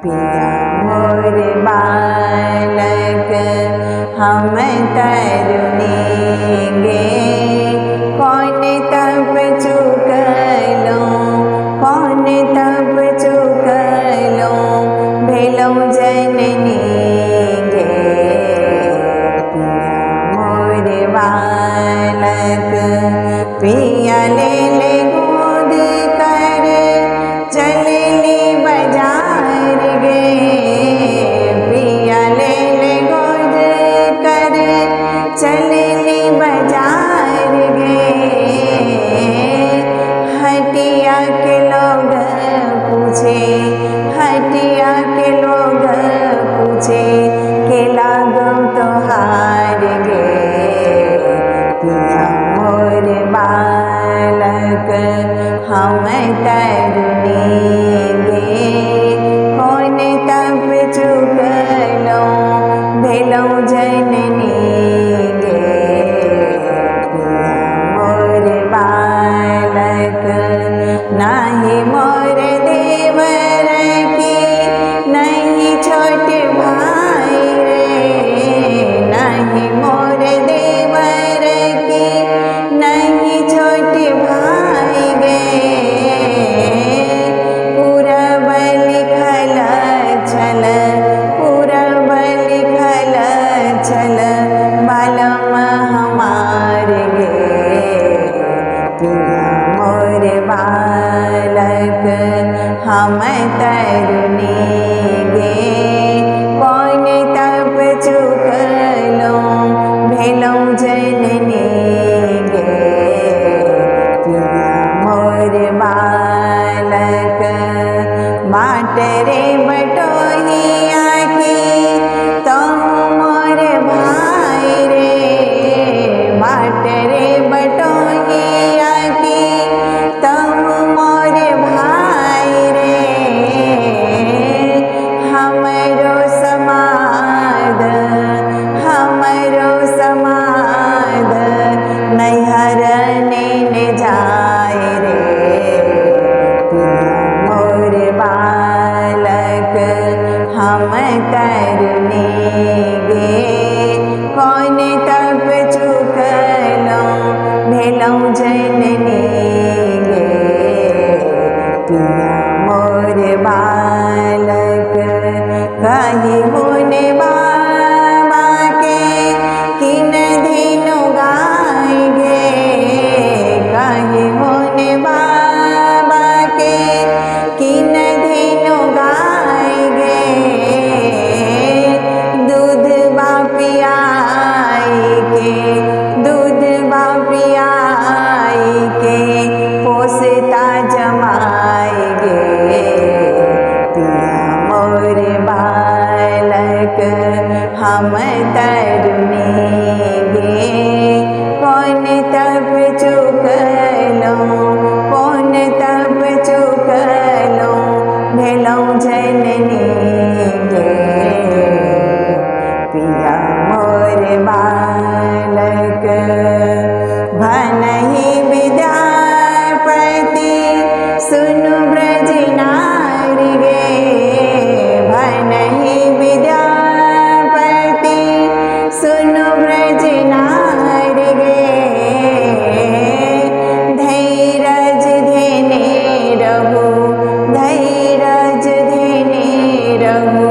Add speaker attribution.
Speaker 1: पिया मोर बालक हम तरुणीगे कौन तब चुकलो कौन तब चुकलो भेलो जननी गे पिया मोर बालक पिया ले गोद कर चलली बाजार गे पिया ले गोद कर चलली बाजार गे हटिया के लोग पूछे हटिया के लोग पूछे के लागो तोहार गे पिया मोर बालक हम तरुणी गे कौन तब चुकलो भेलो जननी गे पिया मोर बालक नाही मोर देवर की नहीं छोट भाई रे नहीं मोर देवर की नहीं छोट भाई गे पूरब लिखल छल पूरब लिखल छल बालम हमार गे पिया मोर बालक हम तरुणी गे कौन तब चुकलो भेलो जननी गे पिया मोर बालक बाट रे बटोहिया की तुम मोर भाई रे बाट रे बटोहिया की तुम मोर भाई रे हमरो समाद नैहर ने जाए रे पिया मोर बालक हम तरुणी गे कौन तब चुकलो भेलो जननी गे पिया मोर बालक कही होने बाबा के किन दिनो गाय गे कही होने बाबा के किन दिनो गाय गे दूध बापियाई के दूध बापियाई के पोसता जमाई गे पिया मोर बालक हम तरुणी गे कौन तब चुकलो कौन तब चुकलो भेलो जननी गे पिया मोर बालक भनहि विद्यापति सुनु ब्रज नारी गे भनहि विद्यापति सुनु ब्रज नारी गे धैर्य धेने रहु धैर्य धेने रहु